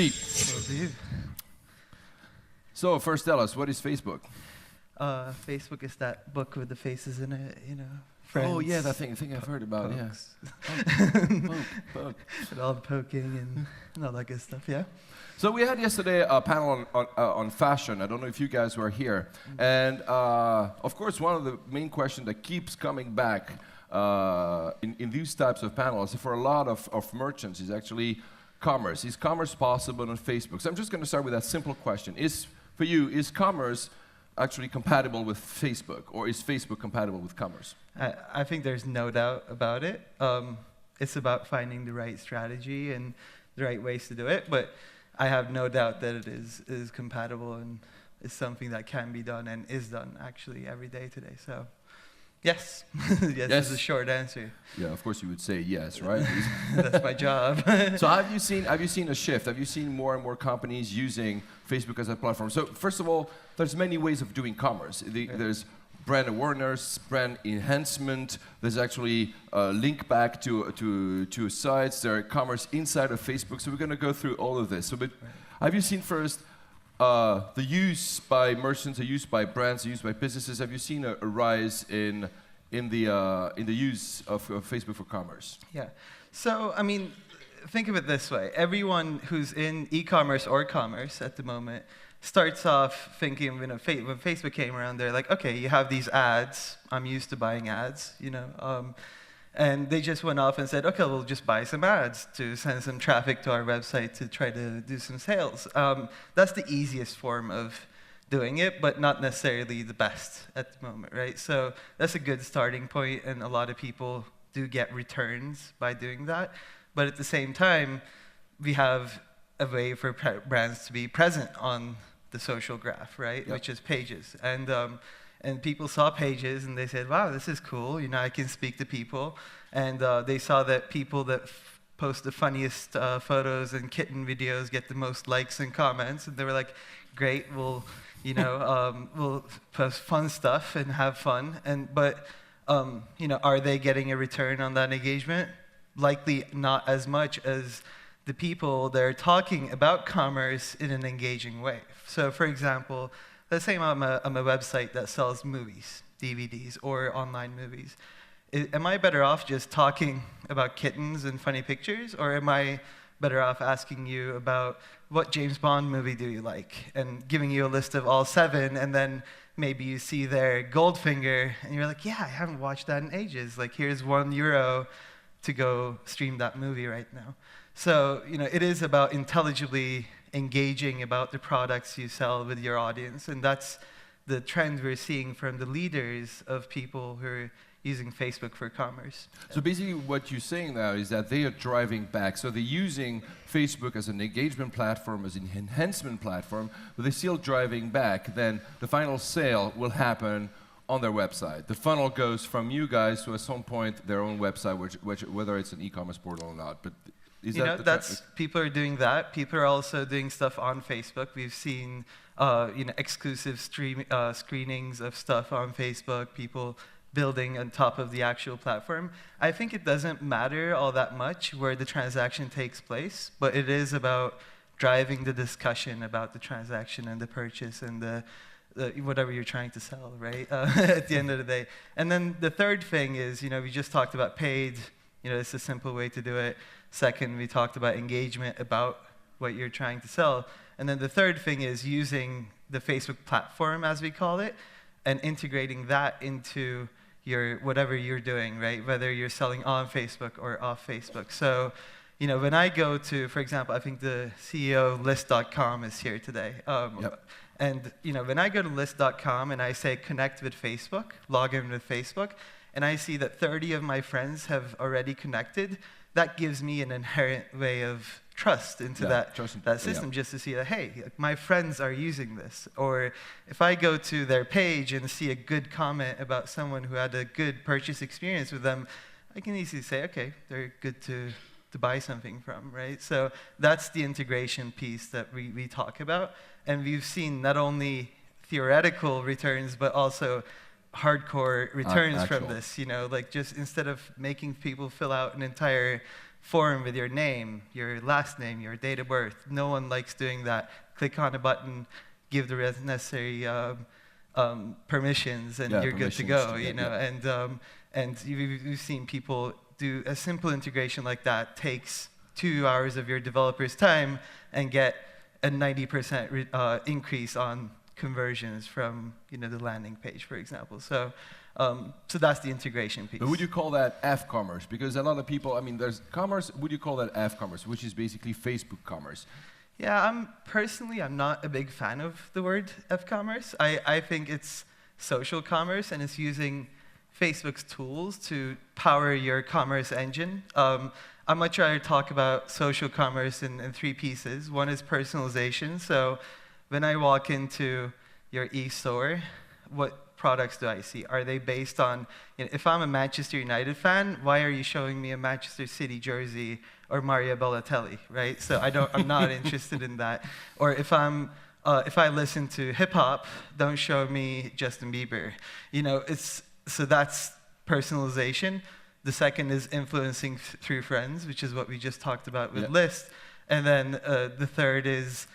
seat. Will do. So first tell us, what is Facebook? Facebook is that book with the faces in it, friends. Oh yeah, that thing I've heard about, pokes. Poke. And all the poking and all that good stuff, yeah. So we had yesterday a panel on fashion. I don't know if you guys were here. And of course, one of the main questions that keeps coming back in these types of panels for a lot of merchants is actually commerce. Is commerce possible on Facebook? So I'm just going to start with that simple question. Is commerce actually compatible with Facebook, or is Facebook compatible with commerce? I think there's no doubt about it. It's about finding the right strategy and the right ways to do it, but I have no doubt that it is compatible and is something that can be done and is done actually every day today. So, yes. Yes is a short answer. Yeah, of course you would say yes, right? That's my job. So have you seen a shift? Have you seen more and more companies using Facebook as a platform? So first of all, there's many ways of doing commerce. There's brand awareness, brand enhancement. There's actually a link back to sites. There are commerce inside of Facebook. So we're going to go through all of this. So, but have you seen first the use by merchants, the use by brands, the use by businesses? Have you seen a rise in the use of Facebook for commerce? Yeah. So I mean, think of it this way: everyone who's in e-commerce or commerce at the moment starts off thinking, when Facebook came around, they're like, okay, you have these ads. I'm used to buying ads, and they just went off and said, okay, we'll just buy some ads to send some traffic to our website to try to do some sales. That's the easiest form of doing it, but not necessarily the best at the moment, right? So that's a good starting point, and a lot of people do get returns by doing that. But at the same time, we have a way for brands to be present on the social graph, right? Yep. Which is pages. And people saw pages and they said, wow, this is cool. I can speak to people. And they saw that people that post the funniest photos and kitten videos get the most likes and comments. And they were like, great, we'll post fun stuff and have fun. But are they getting a return on that engagement? Likely not as much as the people that are talking about commerce in an engaging way. So for example, let's say I'm a website that sells movies, DVDs, or online movies. Am I better off just talking about kittens and funny pictures, or am I better off asking you about what James Bond movie do you like, and giving you a list of all 7, and then maybe you see there Goldfinger, and you're like, yeah, I haven't watched that in ages. Like, here's €1 to go stream that movie right now. So, it is about intelligibly engaging about the products you sell with your audience, and that's the trend we're seeing from the leaders of people who are using Facebook for commerce. So basically what you're saying now is that they are driving back. So they're using Facebook as an engagement platform, as an enhancement platform, but they're still driving back. Then the final sale will happen on their website. The funnel goes from you guys to, at some point, their own website, which whether it's an e-commerce portal or not. But people are doing that. People are also doing stuff on Facebook. We've seen exclusive screenings of stuff on Facebook, people building on top of the actual platform. I think it doesn't matter all that much where the transaction takes place, but it is about driving the discussion about the transaction and the purchase and the whatever you're trying to sell, right? At the end of the day. And then the third thing is, we just talked about paid. It's a simple way to do it. Second, we talked about engagement, about what you're trying to sell. And then the third thing is using the Facebook platform, as we call it, and integrating that into whatever you're doing, right? Whether you're selling on Facebook or off Facebook. So, when I go to, for example, I think the CEO of List.com is here today. Yep. And, when I go to List.com and I say connect with Facebook, log in with Facebook, and I see that 30 of my friends have already connected, that gives me an inherent way of trust into that system, just to see that, hey, my friends are using this. Or if I go to their page and see a good comment about someone who had a good purchase experience with them, I can easily say, okay, they're good to buy something from, right? So that's the integration piece that we talk about. And we've seen not only theoretical returns, but also hardcore returns from this, like just instead of making people fill out an entire form with your name, your last name, your date of birth. No one likes doing that. Click on a button, give the necessary permissions, and you're good to go. You know, and you've seen people do a simple integration like that takes 2 hours of your developer's time and get a 90% increase on conversions from the landing page, for example. So that's the integration piece. But would you call that F-commerce? Because a lot of people, I mean, there's commerce. Would you call that F-commerce, which is basically Facebook commerce? Yeah, I'm not a big fan of the word F-commerce. I think it's social commerce, and it's using Facebook's tools to power your commerce engine. I much rather talk about social commerce in 3 pieces. One is personalization. So when I walk into your e-store, what products do I see? Are they based on, if I'm a Manchester United fan, why are you showing me a Manchester City jersey or Mario Balotelli, right? So I'm not interested in that. Or if I listen to hip hop, don't show me Justin Bieber. So that's personalization. The second is influencing through friends, which is what we just talked about with lists. And then the third is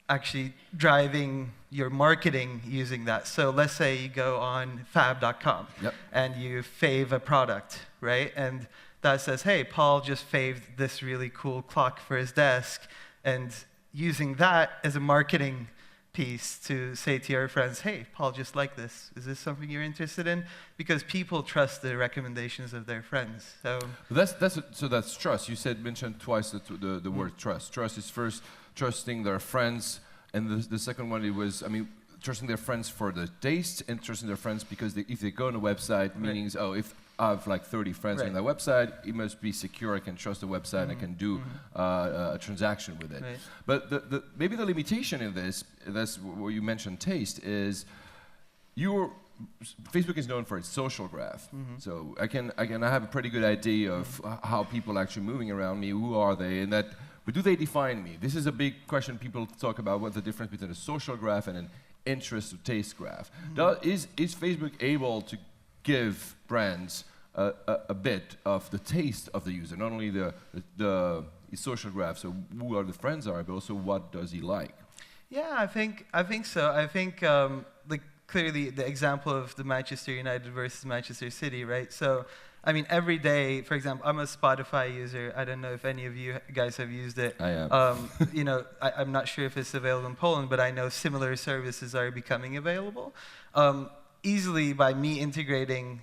actually driving your marketing using that. So let's say you go on fab.com and you fave a product, right? And that says, hey, Paul just faved this really cool clock for his desk. And using that as a marketing piece to say to your friends, hey, Paul just liked this. Is this something you're interested in? Because people trust the recommendations of their friends. So that's trust. You mentioned twice the word trust. Trust is first trusting their friends, and the second one, it was, I mean, trusting their friends for the taste, and trusting their friends because if they go on a website, meaning, if I have like 30 friends on that website, it must be secure, I can trust the website, and I can do a transaction with it. But maybe the limitation in this, that's where you mentioned taste, is Facebook is known for its social graph. So I have a pretty good idea of how people are actually moving around me, who are they, and that. But do they define me? This is a big question people talk about, what's the difference between a social graph and an interest or taste graph. Is Facebook able to give brands a bit of the taste of the user, not only the social graph, so who are the friends are, but also what does he like? Yeah, I think so. I think clearly the example of the Manchester United versus Manchester City, right? So I mean, every day, for example, I'm a Spotify user. I don't know if any of you guys have used it. I am. I'm not sure if it's available in Poland, but I know similar services are becoming available. Easily by me integrating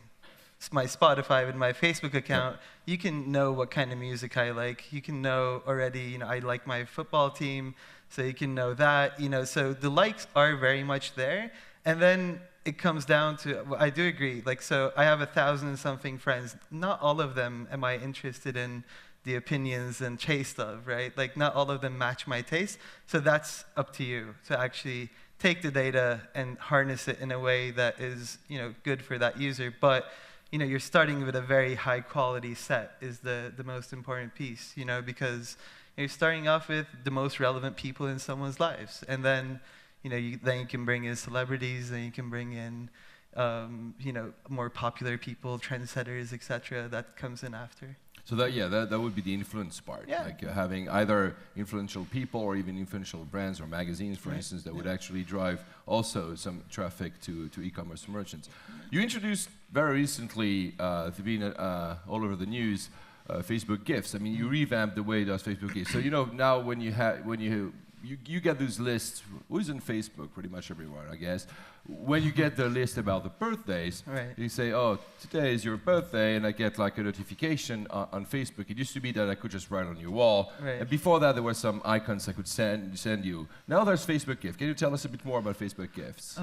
my Spotify with my Facebook account, you can know what kind of music I like. You can know already, I like my football team, so you can know that. So the likes are very much there. And then it comes down to, I do agree, so I have 1,000 and something friends. Not all of them am I interested in the opinions and taste of, right? Not all of them match my taste. So that's up to you to actually take the data and harness it in a way that is, good for that user. But, you're starting with a very high quality set is the most important piece, because you're starting off with the most relevant people in someone's lives. And then, then you can bring in celebrities, then you can bring in, more popular people, trendsetters, etc. That comes in after. So that would be the influence part, like having either influential people or even influential brands or magazines, for instance, that would actually drive also some traffic to e-commerce merchants. You introduced very recently, to being all over the news, Facebook gifts. I mean, you revamped the way it does Facebook gifts. So now when you get those lists, who's on Facebook? Pretty much everyone, I guess. When you get the list about the birthdays, you say, oh, today is your birthday, and I get like a notification on Facebook. It used to be that I could just write on your wall. And before that, there were some icons I could send you. Now there's Facebook Gift. Can you tell us a bit more about Facebook Gifts?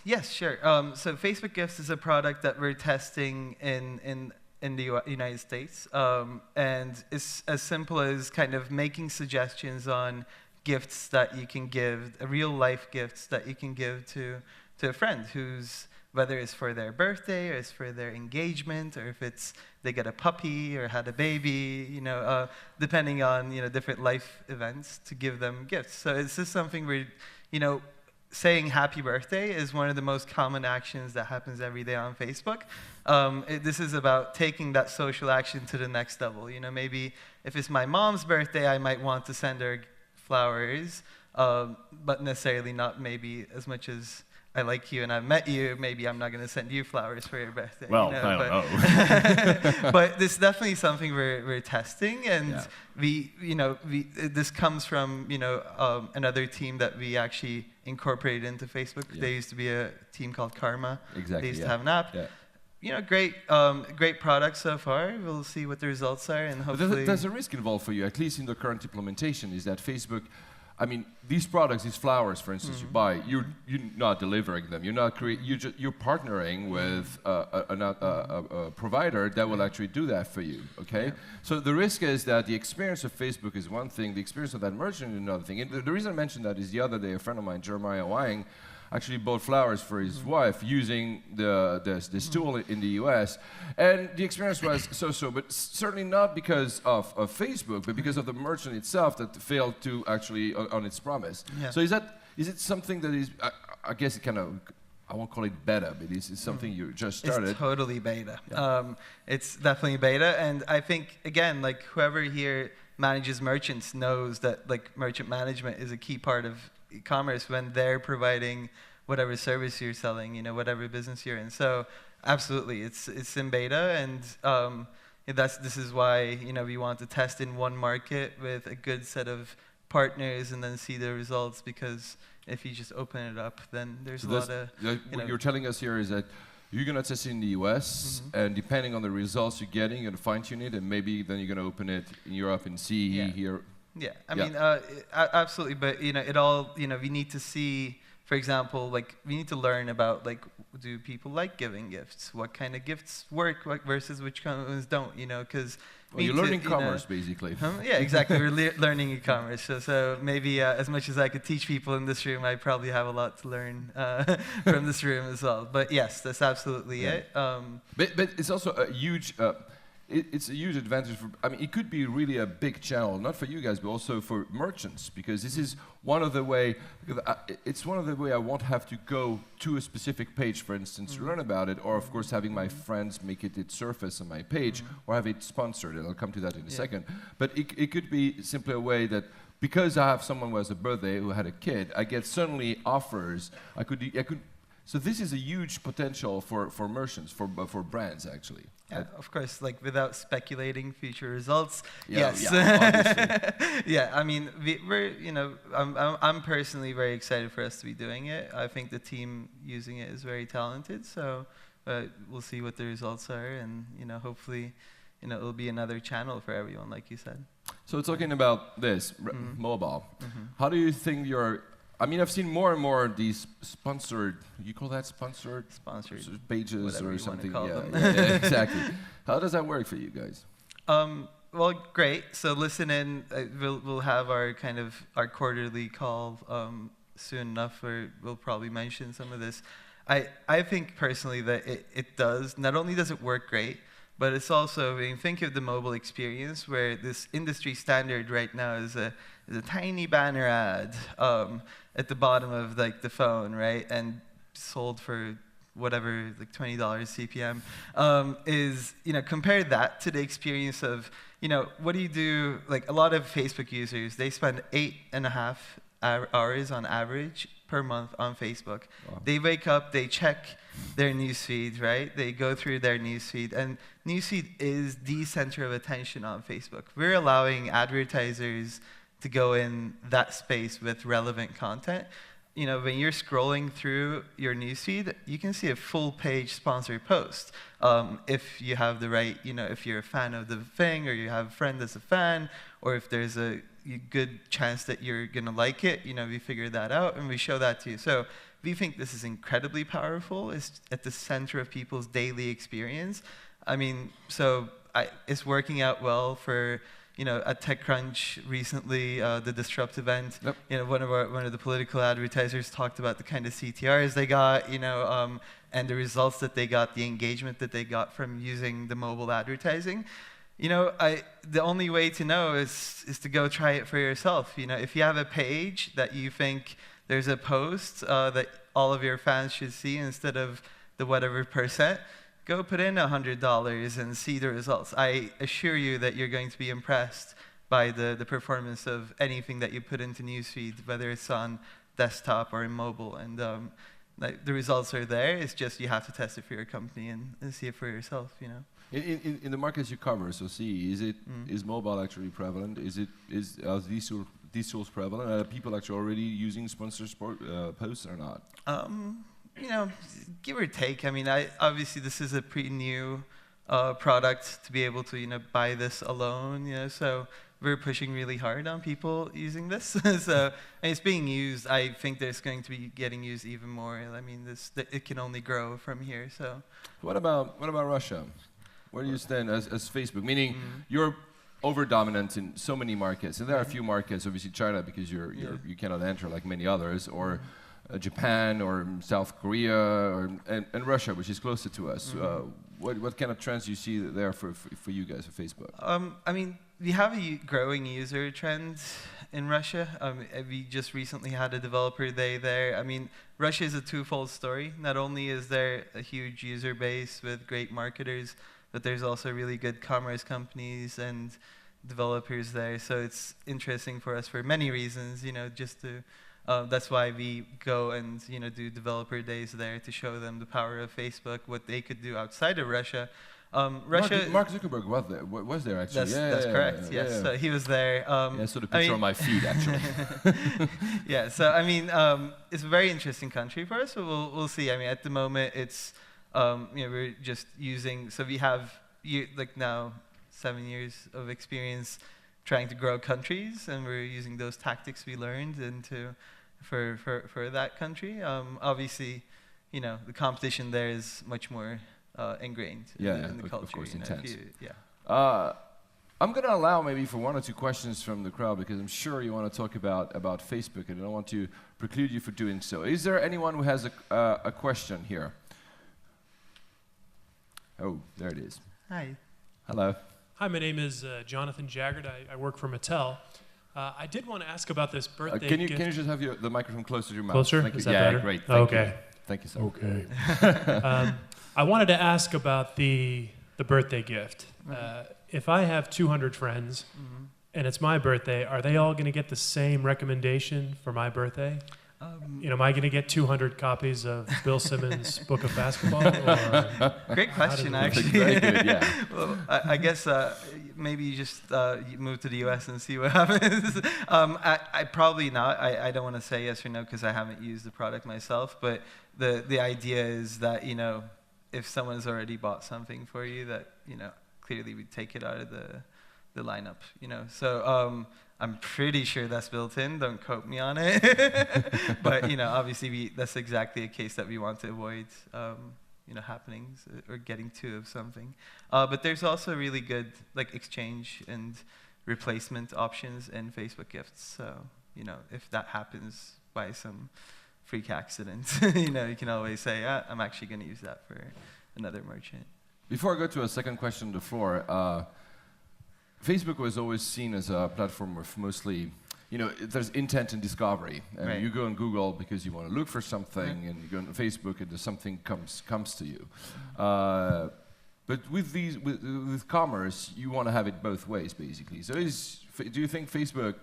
Yes, sure. So Facebook Gifts is a product that we're testing in the United States. And it's as simple as kind of making suggestions on gifts that you can give, real life gifts that you can give to a friend who's, whether it's for their birthday or it's for their engagement or if it's they get a puppy or had a baby, depending on different life events, to give them gifts. So it's just something we're saying happy birthday is one of the most common actions that happens every day on Facebook. This is about taking that social action to the next level. You know, maybe if it's my mom's birthday, I might want to send her flowers, but necessarily not maybe as much as I like you and I've met you, maybe I'm not going to send you flowers for your birthday. Well, you know, I don't know. but this is definitely something we're testing, and this comes from another team that we actually incorporated into Facebook. Yeah. There used to be a team called Karma. Exactly. They used to have an app. Yeah. You know, great product so far. We'll see what the results are, and But hopefully. there's a risk involved for you, at least in the current implementation, is that Facebook, I mean, these products, these flowers, for instance, you buy, you're not delivering them. You're not you're partnering with a provider that will actually do that for you. Okay. Yeah. So the risk is that the experience of Facebook is one thing, the experience of that merchant is another thing. And the reason I mentioned that is the other day, a friend of mine, Jeremiah Wang, actually bought flowers for his wife using this tool in the US. And the experience was so-so, but certainly not because of Facebook, but because of the merchant itself that failed to actually on its promise. Yeah. So is it something that is, I guess it kind of, I won't call it beta, but it's something you just started. It's totally beta. Yeah. It's definitely beta, and I think, again, like whoever here manages merchants knows that like merchant management is a key part of e-commerce when they're providing whatever service you're selling, whatever business you're in. So absolutely, it's in beta, and this is why we want to test in one market with a good set of partners and then see the results, because if you just open it up, then there's a lot of what you're telling us here is that you're going to test it in the US, and depending on the results you're getting, you're going to fine-tune it, and maybe then you're going to open it in Europe and CE here. Yeah, I mean, absolutely, but it all, we need to see, for example, like we need to learn about like, do people like giving gifts? What kind of gifts work versus which ones don't? Because you're learning commerce, basically. Yeah, exactly. We're learning e-commerce. So maybe as much as I could teach people in this room, I probably have a lot to learn from this room as well. But yes, that's absolutely it. But it's also a huge. It's a huge advantage for, I mean, it could be really a big channel, not for you guys, but also for merchants, because this is one of the way, it's one of the way I won't have to go to a specific page, for instance, to learn about it, or of course having my friends make it surface on my page, or have it sponsored, and I'll come to that in a second. But it could be simply a way that, because I have someone who has a birthday, who had a kid, I get suddenly offers, I could, so this is a huge potential for merchants, for brands, actually. Yeah, of course, like without speculating future results, Yeah, yes. yeah, I mean, we're, I'm personally very excited for us to be doing it. I think the team using it is very talented, so we'll see what the results are, and, hopefully, it'll be another channel for everyone, like you said. So talking about this, mobile, how do you think I mean, I've seen more and more of these sponsored, you call that sponsored pages or something? Yeah, exactly. How does that work for you guys? Well, great. So listen in. We'll have our quarterly call soon enough, where we'll probably mention some of this. I think personally that it does. Not only does it work great, but it's also, when you think of the mobile experience, where this industry standard right now is a tiny banner ad at the bottom of like the phone, right, and sold for whatever, like $20 CPM, is, compare that to the experience of, what do you do? Like a lot of Facebook users, they spend 8.5 hours on average per month on Facebook. Wow. They wake up, they check their newsfeed, right? They go through their newsfeed, and newsfeed is the center of attention on Facebook. We're allowing advertisers to go in that space with relevant content. When you're scrolling through your newsfeed, you can see a full-page sponsored post. If you have the right, if you're a fan of the thing, or you have a friend that's a fan, or if there's a good chance that you're going to like it, we figure that out, and we show that to you. So we think this is incredibly powerful. It's at the center of people's daily experience. I mean, so it's working out well for, at TechCrunch recently, the Disrupt event. Yep. One of the political advertisers talked about the kind of CTRs they got, and the results that they got, the engagement that they got from using the mobile advertising. The only way to know is to go try it for yourself. If you have a page that you think there's a post that all of your fans should see instead of the whatever percent. Go put in $100 and see the results. I assure you that you're going to be impressed by the performance of anything that you put into newsfeed, whether it's on desktop or in mobile. And like the results are there. It's just you have to test it for your company and see it for yourself. You know. In the markets you cover, so see, is mobile actually prevalent? Are these tools prevalent? Are people actually already using sponsored posts or not? You know, give or take. I mean, obviously this is a pretty new product to be able to, you know, buy this alone. You know, so we're pushing really hard on people using this. So and it's being used. I think there's going to be getting used even more. I mean, it can only grow from here. So. What about Russia? Where do you stand as Facebook? Meaning you're over dominant in so many markets, and there are a few markets, obviously China, because you cannot enter like many others, or Japan or South Korea, and Russia, which is closer to us. What kind of trends do you see there for you guys for Facebook? I mean, we have a growing user trend in Russia. We just recently had a developer day there. I mean, Russia is a twofold story. Not only is there a huge user base with great marketers, but there's also really good commerce companies and developers there. So it's interesting for us for many reasons, you know, just to, that's why we go and, you know, do developer days there to show them the power of Facebook, what they could do outside of Russia. Russia. Mark Zuckerberg was there actually. That's correct. Yes, yeah. So he was there. I saw the picture on my feed actually. Yeah. So I mean, it's a very interesting country for us. So we'll see. I mean, at the moment, it's you know, we're just using. So we have like now 7 years of experience trying to grow countries, and we're using those tactics we learned for that country. Obviously, you know, the competition there is much more ingrained in the culture. Of course, you know, intense. I'm going to allow maybe for 1 or 2 questions from the crowd, because I'm sure you want to talk about Facebook, and I don't want to preclude you from doing so. Is there anyone who has a question here? Oh, there it is. Hi. Hello. Hi, my name is Jonathan Jaggard. I work for Mattel. I did want to ask about this birthday can you just have the microphone closer to your mouth? Closer? Thank you. Is that better? Great. Thank you. Thank you, sir. Okay. I wanted to ask about the birthday gift. If I have 200 friends and it's my birthday, are they all going to get the same recommendation for my birthday? You know, am I going to get 200 copies of Bill Simmons' Book of Basketball? Or great question, actually. Very good, yeah. Well, I guess maybe you just you move to the U.S. and see what happens. I probably not. I don't want to say yes or no because I haven't used the product myself. But the idea is that, you know, if someone's already bought something for you, that, you know, clearly we take it out of the lineup. You know, so. I'm pretty sure that's built in. Don't quote me on it. But, you know, obviously that's exactly a case that we want to avoid, you know, happenings or getting two of something. But there's also really good like exchange and replacement options in Facebook gifts. So, you know, if that happens by some freak accident, you know, you can always say, I'm actually going to use that for another merchant. Before I go to a second question on the floor, Facebook was always seen as a platform of mostly, you know, there's intent and discovery. And right. You go on Google because you want to look for something, and you go on Facebook and something comes to you. But with commerce, you want to have it both ways, basically. So do you think Facebook,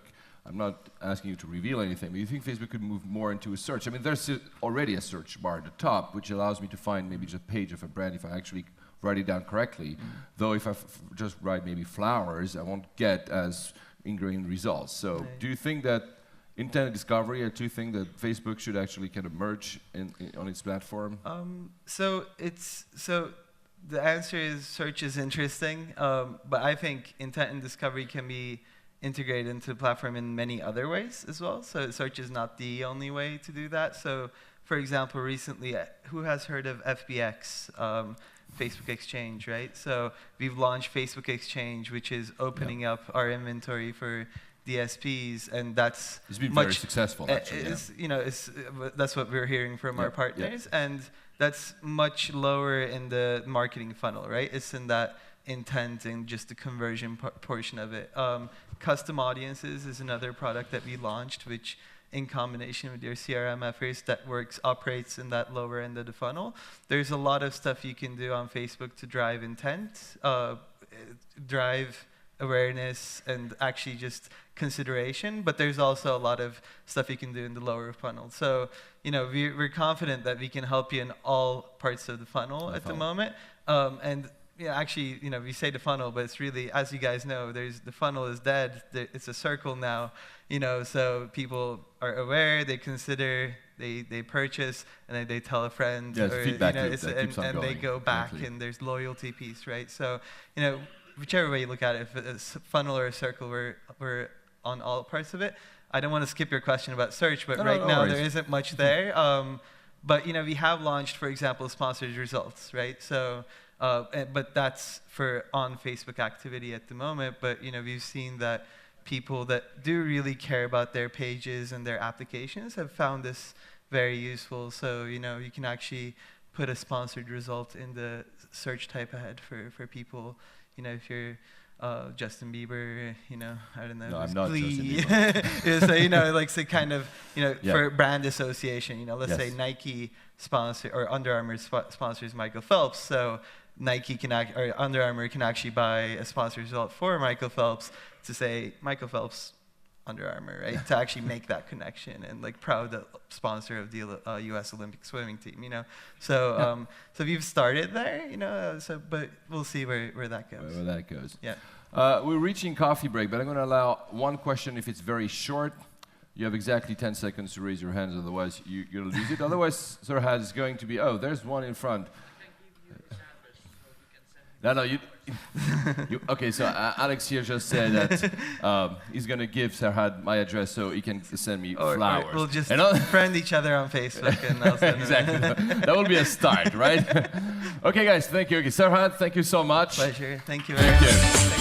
I'm not asking you to reveal anything, but do you think Facebook could move more into a search? I mean, there's already a search bar at the top, which allows me to find maybe just a page of a brand if I actually write it down correctly. Though if I just write maybe flowers, I won't get as ingrained results. So do you think that intent discovery, or do you think that Facebook should actually kind of merge on its platform? So the answer is search is interesting, but I think intent and discovery can be integrated into the platform in many other ways as well. So search is not the only way to do that. So for example, recently, who has heard of FBX? Facebook Exchange, right? So we've launched Facebook Exchange, which is opening up our inventory for DSPs, and that's it's been very successful. Actually, you know, that's what we're hearing from our partners, and that's much lower in the marketing funnel, right? It's in that intent and just the conversion portion of it. Custom audiences is another product that we launched, which in combination with your CRM efforts that operates in that lower end of the funnel. There's a lot of stuff you can do on Facebook to drive intent, drive awareness, and actually just consideration, but there's also a lot of stuff you can do in the lower funnel. So, we're confident that we can help you in all parts of the funnel at the moment. And actually, we say the funnel, but it's really, as you guys know, the funnel is dead. It's a circle now, so people are aware, they consider, they purchase, and then they tell a friend, or, feedback loop that keeps on and going. they go back, Exactly. and there's loyalty piece, right? So, whichever way you look at it, if it's a funnel or a circle, we're on all parts of it. I don't want to skip your question about search, but right now there isn't much there. But we have launched, for example, sponsored results, right? So, but that's for on Facebook activity at the moment. But we've seen that people that do really care about their pages and their applications have found this very useful. So you can actually put a sponsored result in the search type ahead for people. If you're Justin Bieber, I don't know. No, I'm not Glee. Justin Bieber. So, like, say kind of, for brand association, let's say Nike sponsor, or Under Armour sponsors Michael Phelps. So Nike or Under Armour can actually buy a sponsored result for Michael Phelps to say Michael Phelps, Under Armour, right? To actually make that connection, and like proud sponsor of the U.S. Olympic swimming team, So so we've started there, but we'll see where that goes. Where that goes. Yeah. We're reaching coffee break, but I'm going to allow one question if it's very short. You have exactly 10 seconds to raise your hands, otherwise you'll lose it. Otherwise, Serhad is going to be, there's one in front. No, okay, so Alex here just said that he's going to give Serhad my address so he can send me flowers. Or we'll just friend each other on Facebook, and I'll send exactly. That will be a start, right? Okay, guys, thank you. Okay, Serhad, thank you so much. Pleasure. Thank you very much. Thank you.